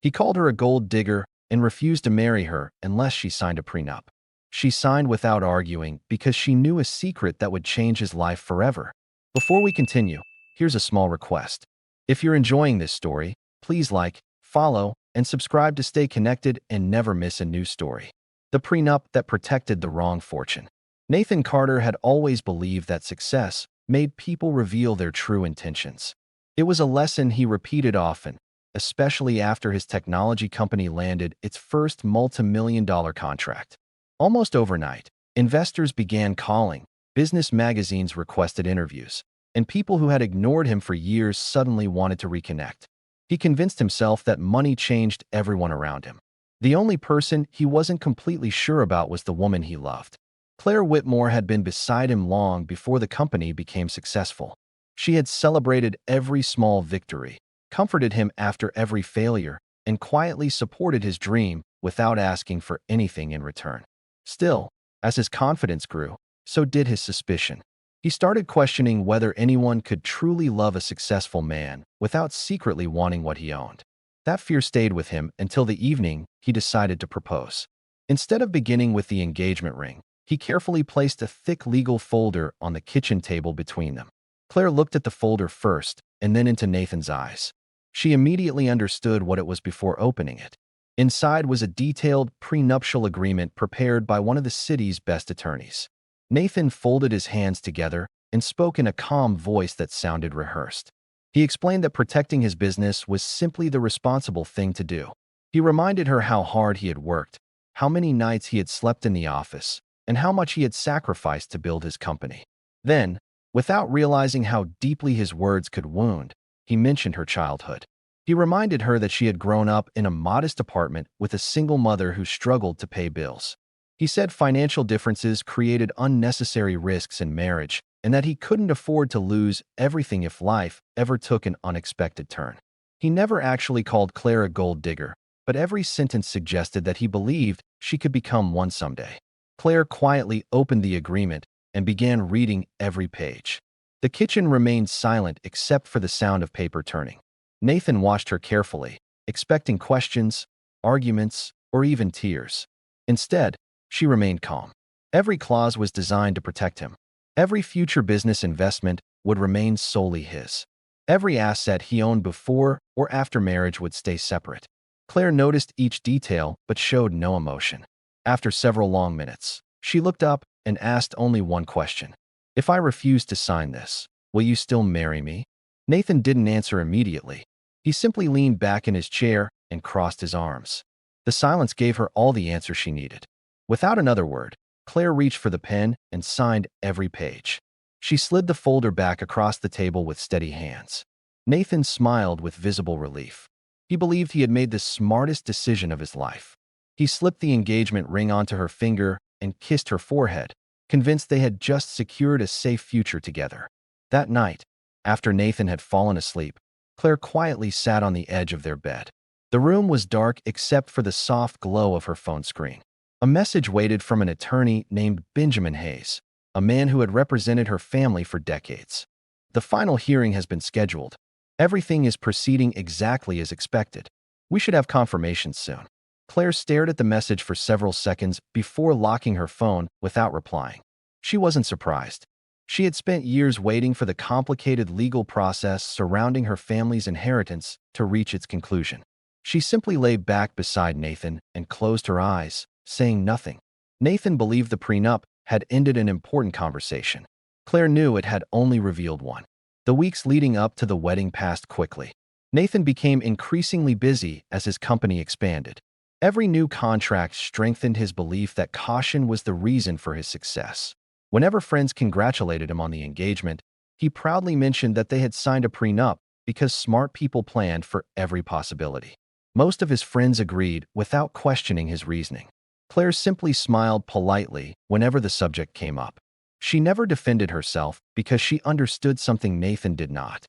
He called her a gold digger and refused to marry her unless she signed a prenup. She signed without arguing because she knew a secret that would change his life forever. Before we continue, here's a small request. If you're enjoying this story, please like, follow, and subscribe to stay connected and never miss a new story. The prenup that protected the wrong fortune. Nathan Carter had always believed that success made people reveal their true intentions. It was a lesson he repeated often, especially after his technology company landed its first multi-million-dollar contract. Almost overnight, investors began calling, business magazines requested interviews, and people who had ignored him for years suddenly wanted to reconnect. He convinced himself that money changed everyone around him. The only person he wasn't completely sure about was the woman he loved. Claire Whitmore had been beside him long before the company became successful. She had celebrated every small victory, comforted him after every failure, and quietly supported his dream without asking for anything in return. Still, as his confidence grew, so did his suspicion. He started questioning whether anyone could truly love a successful man without secretly wanting what he owned. That fear stayed with him until the evening he decided to propose. Instead of beginning with the engagement ring, he carefully placed a thick legal folder on the kitchen table between them. Claire looked at the folder first and then into Nathan's eyes. She immediately understood what it was before opening it. Inside was a detailed prenuptial agreement prepared by one of the city's best attorneys. Nathan folded his hands together and spoke in a calm voice that sounded rehearsed. He explained that protecting his business was simply the responsible thing to do. He reminded her how hard he had worked, how many nights he had slept in the office, and how much he had sacrificed to build his company. Then, without realizing how deeply his words could wound, he mentioned her childhood. He reminded her that she had grown up in a modest apartment with a single mother who struggled to pay bills. He said financial differences created unnecessary risks in marriage and that he couldn't afford to lose everything if life ever took an unexpected turn. He never actually called Claire a gold digger, but every sentence suggested that he believed she could become one someday. Claire quietly opened the agreement and began reading every page. The kitchen remained silent except for the sound of paper turning. Nathan watched her carefully, expecting questions, arguments, or even tears. Instead, she remained calm. Every clause was designed to protect him. Every future business investment would remain solely his. Every asset he owned before or after marriage would stay separate. Claire noticed each detail but showed no emotion. After several long minutes, she looked up and asked only one question. "If I refuse to sign this, will you still marry me?" Nathan didn't answer immediately. He simply leaned back in his chair and crossed his arms. The silence gave her all the answer she needed. Without another word, Claire reached for the pen and signed every page. She slid the folder back across the table with steady hands. Nathan smiled with visible relief. He believed he had made the smartest decision of his life. He slipped the engagement ring onto her finger and kissed her forehead, convinced they had just secured a safe future together. That night, after Nathan had fallen asleep, Claire quietly sat on the edge of their bed. The room was dark except for the soft glow of her phone screen. A message waited from an attorney named Benjamin Hayes, a man who had represented her family for decades. "The final hearing has been scheduled. Everything is proceeding exactly as expected. We should have confirmation soon." Claire stared at the message for several seconds before locking her phone without replying. She wasn't surprised. She had spent years waiting for the complicated legal process surrounding her family's inheritance to reach its conclusion. She simply lay back beside Nathan and closed her eyes, saying nothing. Nathan believed the prenup had ended an important conversation. Claire knew it had only revealed one. The weeks leading up to the wedding passed quickly. Nathan became increasingly busy as his company expanded. Every new contract strengthened his belief that caution was the reason for his success. Whenever friends congratulated him on the engagement, he proudly mentioned that they had signed a prenup because smart people planned for every possibility. Most of his friends agreed without questioning his reasoning. Claire simply smiled politely whenever the subject came up. She never defended herself because she understood something Nathan did not.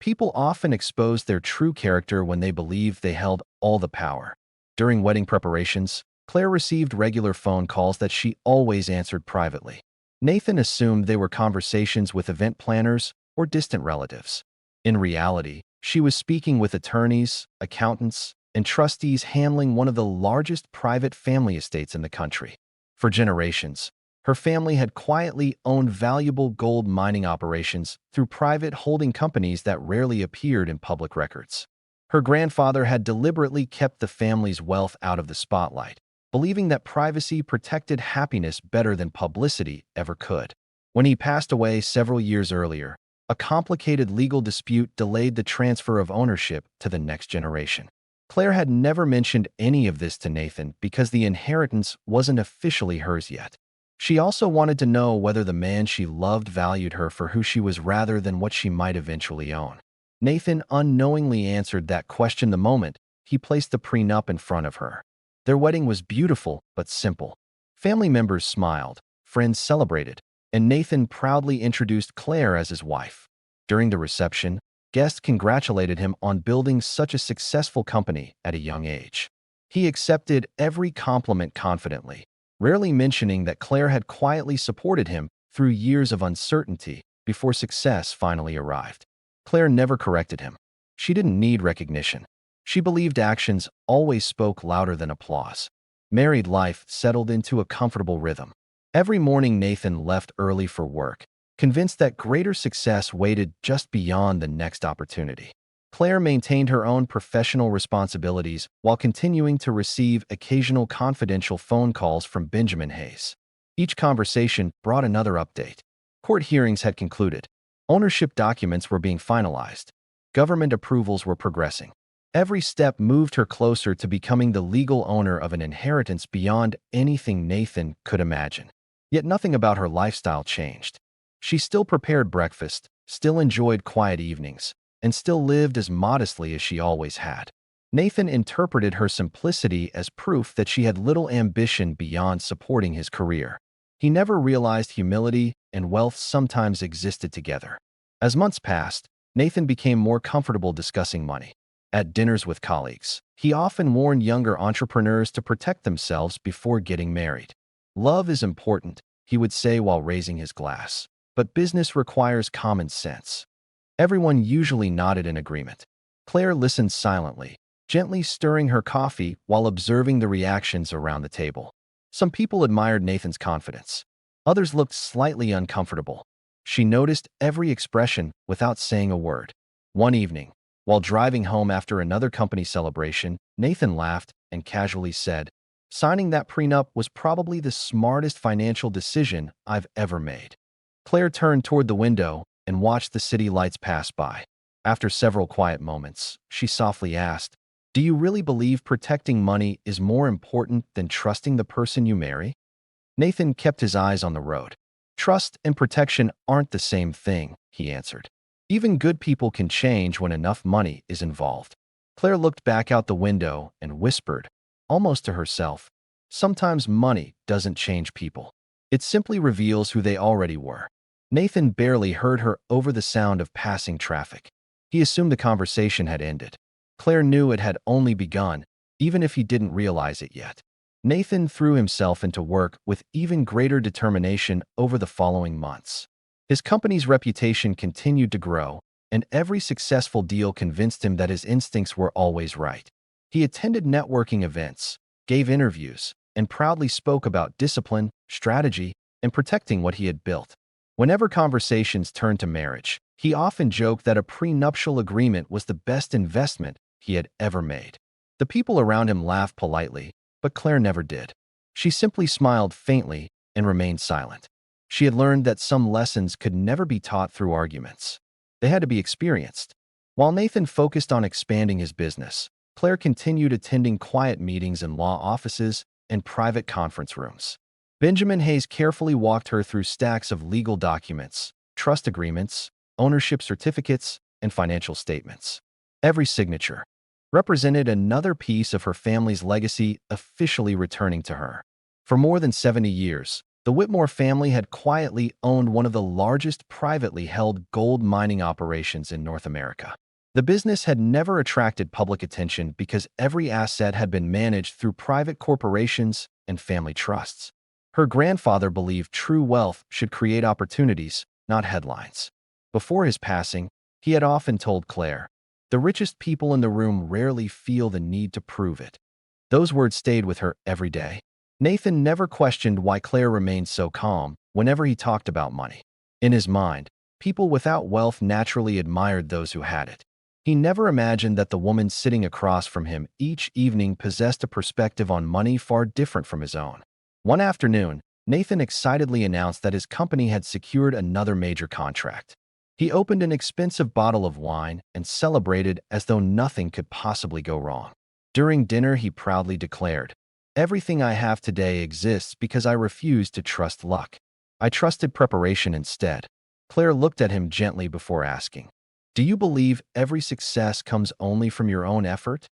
People often exposed their true character when they believed they held all the power. During wedding preparations, Claire received regular phone calls that she always answered privately. Nathan assumed they were conversations with event planners or distant relatives. In reality, she was speaking with attorneys, accountants, and trustees handling one of the largest private family estates in the country. For generations, her family had quietly owned valuable gold mining operations through private holding companies that rarely appeared in public records. Her grandfather had deliberately kept the family's wealth out of the spotlight, believing that privacy protected happiness better than publicity ever could. When he passed away several years earlier, a complicated legal dispute delayed the transfer of ownership to the next generation. Claire had never mentioned any of this to Nathan because the inheritance wasn't officially hers yet. She also wanted to know whether the man she loved valued her for who she was rather than what she might eventually own. Nathan unknowingly answered that question the moment he placed the prenup in front of her. Their wedding was beautiful but simple. Family members smiled, friends celebrated, and Nathan proudly introduced Claire as his wife. During the reception, guests congratulated him on building such a successful company at a young age. He accepted every compliment confidently, rarely mentioning that Claire had quietly supported him through years of uncertainty before success finally arrived. Claire never corrected him. She didn't need recognition. She believed actions always spoke louder than applause. Married life settled into a comfortable rhythm. Every morning Nathan left early for work, convinced that greater success waited just beyond the next opportunity. Claire maintained her own professional responsibilities while continuing to receive occasional confidential phone calls from Benjamin Hayes. Each conversation brought another update. Court hearings had concluded. Ownership documents were being finalized. Government approvals were progressing. Every step moved her closer to becoming the legal owner of an inheritance beyond anything Nathan could imagine. Yet nothing about her lifestyle changed. She still prepared breakfast, still enjoyed quiet evenings, and still lived as modestly as she always had. Nathan interpreted her simplicity as proof that she had little ambition beyond supporting his career. He never realized humility and wealth sometimes existed together. As months passed, Nathan became more comfortable discussing money. At dinners with colleagues, he often warned younger entrepreneurs to protect themselves before getting married. Love is important, he would say while raising his glass, but business requires common sense. Everyone usually nodded in agreement. Claire listened silently, gently stirring her coffee while observing the reactions around the table. Some people admired Nathan's confidence. Others looked slightly uncomfortable. She noticed every expression without saying a word. One evening, while driving home after another company celebration, Nathan laughed and casually said, "Signing that prenup was probably the smartest financial decision I've ever made." Claire turned toward the window and watched the city lights pass by. After several quiet moments, she softly asked, "Do you really believe protecting money is more important than trusting the person you marry?" Nathan kept his eyes on the road. "Trust and protection aren't the same thing," he answered. "Even good people can change when enough money is involved." Claire looked back out the window and whispered, almost to herself, "Sometimes money doesn't change people. It simply reveals who they already were." Nathan barely heard her over the sound of passing traffic. He assumed the conversation had ended. Claire knew it had only begun, even if he didn't realize it yet. Nathan threw himself into work with even greater determination over the following months. His company's reputation continued to grow, and every successful deal convinced him that his instincts were always right. He attended networking events, gave interviews, and proudly spoke about discipline, strategy, and protecting what he had built. Whenever conversations turned to marriage, he often joked that a prenuptial agreement was the best investment he had ever made. The people around him laughed politely, but Claire never did. She simply smiled faintly and remained silent. She had learned that some lessons could never be taught through arguments. They had to be experienced. While Nathan focused on expanding his business, Claire continued attending quiet meetings in law offices and private conference rooms. Benjamin Hayes carefully walked her through stacks of legal documents, trust agreements, ownership certificates, and financial statements. Every signature represented another piece of her family's legacy officially returning to her. For more than 70 years, the Whitmore family had quietly owned one of the largest privately held gold mining operations in North America. The business had never attracted public attention because every asset had been managed through private corporations and family trusts. Her grandfather believed true wealth should create opportunities, not headlines. Before his passing, he had often told Claire, The richest people in the room rarely feel the need to prove it. Those words stayed with her every day. Nathan never questioned why Claire remained so calm whenever he talked about money. In his mind, people without wealth naturally admired those who had it. He never imagined that the woman sitting across from him each evening possessed a perspective on money far different from his own. One afternoon, Nathan excitedly announced that his company had secured another major contract. He opened an expensive bottle of wine and celebrated as though nothing could possibly go wrong. During dinner, he proudly declared, "Everything I have today exists because I refused to trust luck. I trusted preparation instead." Claire looked at him gently before asking, "Do you believe every success comes only from your own effort?"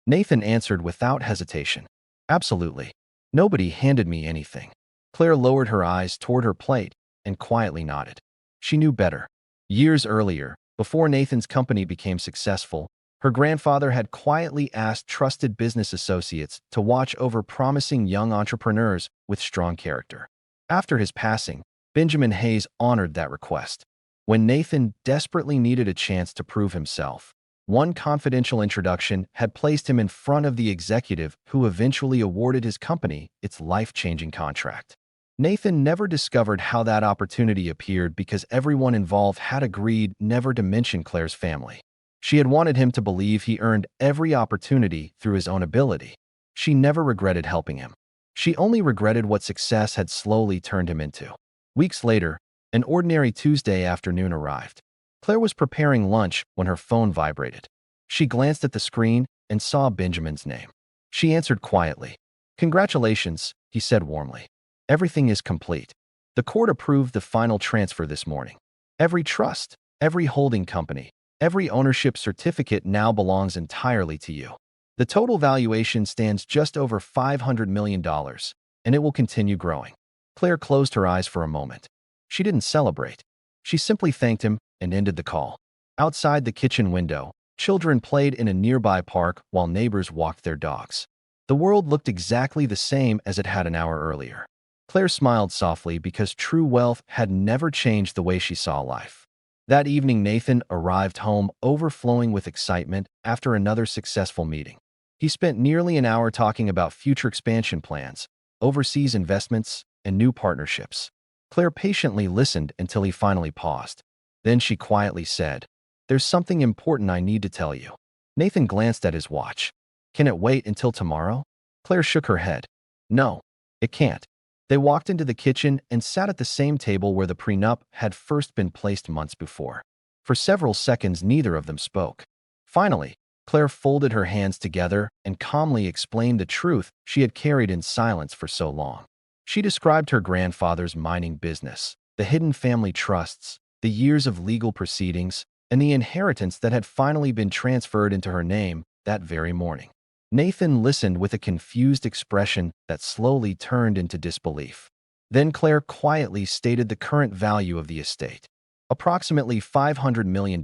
Nathan answered without hesitation, "Absolutely. Nobody handed me anything." Claire lowered her eyes toward her plate and quietly nodded. She knew better. Years earlier, before Nathan's company became successful, her grandfather had quietly asked trusted business associates to watch over promising young entrepreneurs with strong character. After his passing, Benjamin Hayes honored that request. When Nathan desperately needed a chance to prove himself, one confidential introduction had placed him in front of the executive who eventually awarded his company its life-changing contract. Nathan never discovered how that opportunity appeared because everyone involved had agreed never to mention Claire's family. She had wanted him to believe he earned every opportunity through his own ability. She never regretted helping him. She only regretted what success had slowly turned him into. Weeks later, an ordinary Tuesday afternoon arrived. Claire was preparing lunch when her phone vibrated. She glanced at the screen and saw Benjamin's name. She answered quietly. "Congratulations," he said warmly. "Everything is complete. The court approved the final transfer this morning. Every trust, every holding company, every ownership certificate now belongs entirely to you. The total valuation stands just over $500 million, and it will continue growing." Claire closed her eyes for a moment. She didn't celebrate. She simply thanked him and ended the call. Outside the kitchen window, children played in a nearby park while neighbors walked their dogs. The world looked exactly the same as it had an hour earlier. Claire smiled softly because true wealth had never changed the way she saw life. That evening, Nathan arrived home overflowing with excitement after another successful meeting. He spent nearly an hour talking about future expansion plans, overseas investments, and new partnerships. Claire patiently listened until he finally paused. Then she quietly said, "There's something important I need to tell you." Nathan glanced at his watch. "Can it wait until tomorrow?" Claire shook her head. "No, it can't." They walked into the kitchen and sat at the same table where the prenup had first been placed months before. For several seconds, neither of them spoke. Finally, Claire folded her hands together and calmly explained the truth she had carried in silence for so long. She described her grandfather's mining business, the hidden family trusts, the years of legal proceedings, and the inheritance that had finally been transferred into her name that very morning. Nathan listened with a confused expression that slowly turned into disbelief. Then Claire quietly stated the current value of the estate. Approximately $500 million.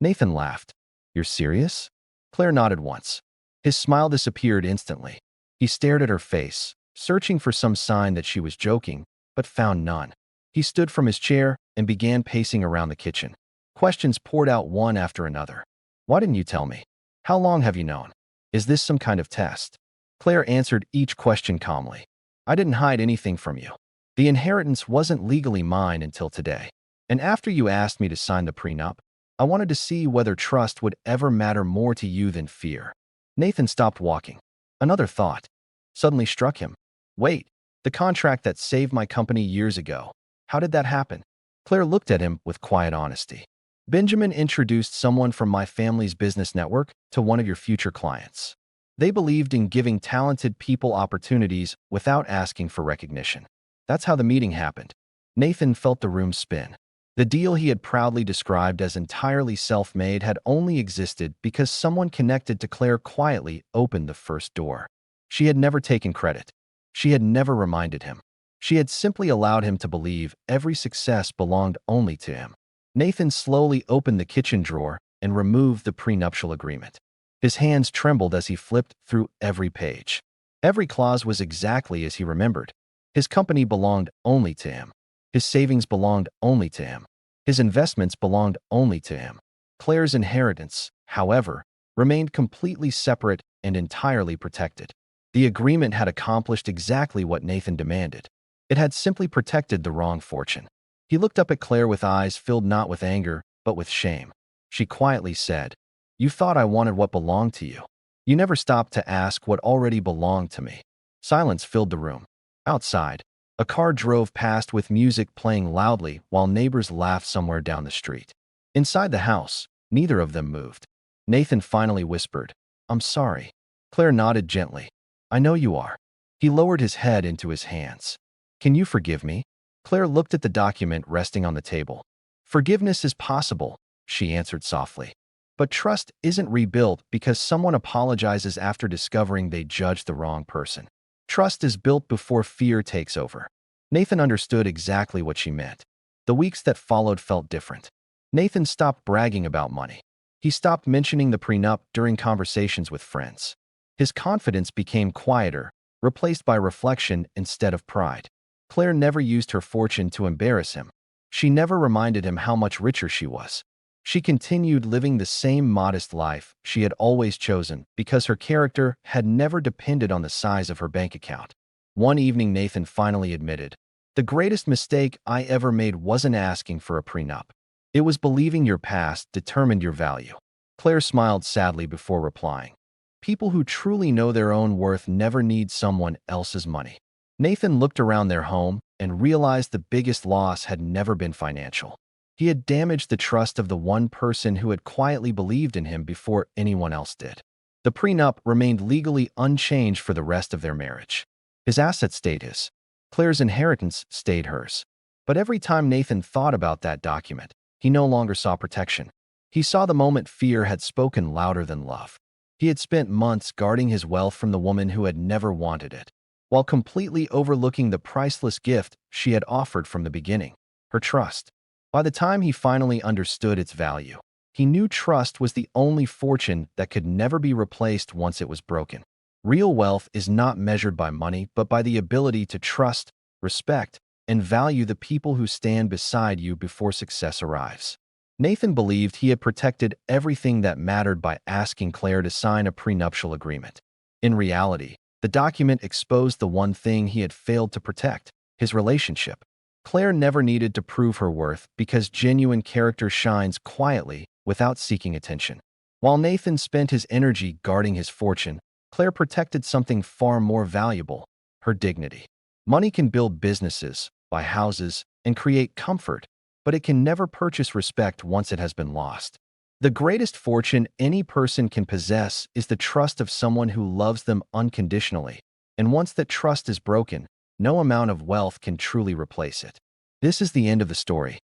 Nathan laughed. "You're serious?" Claire nodded once. His smile disappeared instantly. He stared at her face, searching for some sign that she was joking, but found none. He stood from his chair and began pacing around the kitchen. Questions poured out one after another. "Why didn't you tell me? How long have you known? Is this some kind of test?" Claire answered each question calmly. "I didn't hide anything from you. The inheritance wasn't legally mine until today. And after you asked me to sign the prenup, I wanted to see whether trust would ever matter more to you than fear." Nathan stopped walking. Another thought suddenly struck him. "Wait, the contract that saved my company years ago. How did that happen?" Claire looked at him with quiet honesty. "Benjamin introduced someone from my family's business network to one of your future clients. They believed in giving talented people opportunities without asking for recognition. That's how the meeting happened." Nathan felt the room spin. The deal he had proudly described as entirely self-made had only existed because someone connected to Claire quietly opened the first door. She had never taken credit. She had never reminded him. She had simply allowed him to believe every success belonged only to him. Nathan slowly opened the kitchen drawer and removed the prenuptial agreement. His hands trembled as he flipped through every page. Every clause was exactly as he remembered. His company belonged only to him. His savings belonged only to him. His investments belonged only to him. Claire's inheritance, however, remained completely separate and entirely protected. The agreement had accomplished exactly what Nathan demanded. It had simply protected the wrong fortune. He looked up at Claire with eyes filled not with anger, but with shame. She quietly said, "You thought I wanted what belonged to you. You never stopped to ask what already belonged to me." Silence filled the room. Outside, a car drove past with music playing loudly while neighbors laughed somewhere down the street. Inside the house, neither of them moved. Nathan finally whispered, "I'm sorry." Claire nodded gently. "I know you are." He lowered his head into his hands. "Can you forgive me?" Claire looked at the document resting on the table. "Forgiveness is possible," she answered softly. "But trust isn't rebuilt because someone apologizes after discovering they judged the wrong person. Trust is built before fear takes over." Nathan understood exactly what she meant. The weeks that followed felt different. Nathan stopped bragging about money. He stopped mentioning the prenup during conversations with friends. His confidence became quieter, replaced by reflection instead of pride. Claire never used her fortune to embarrass him. She never reminded him how much richer she was. She continued living the same modest life she had always chosen because her character had never depended on the size of her bank account. One evening, Nathan finally admitted, "The greatest mistake I ever made wasn't asking for a prenup. It was believing your past determined your value." Claire smiled sadly before replying, "People who truly know their own worth never need someone else's money." Nathan looked around their home and realized the biggest loss had never been financial. He had damaged the trust of the one person who had quietly believed in him before anyone else did. The prenup remained legally unchanged for the rest of their marriage. His assets stayed his. Claire's inheritance stayed hers. But every time Nathan thought about that document, he no longer saw protection. He saw the moment fear had spoken louder than love. He had spent months guarding his wealth from the woman who had never wanted it, while completely overlooking the priceless gift she had offered from the beginning, her trust. By the time he finally understood its value, he knew trust was the only fortune that could never be replaced once it was broken. Real wealth is not measured by money, but by the ability to trust, respect, and value the people who stand beside you before success arrives. Nathan believed he had protected everything that mattered by asking Claire to sign a prenuptial agreement. In reality, the document exposed the one thing he had failed to protect, his relationship. Claire never needed to prove her worth because genuine character shines quietly without seeking attention. While Nathan spent his energy guarding his fortune, Claire protected something far more valuable, her dignity. Money can build businesses, buy houses, and create comfort, but it can never purchase respect once it has been lost. The greatest fortune any person can possess is the trust of someone who loves them unconditionally, and once that trust is broken, no amount of wealth can truly replace it. This is the end of the story.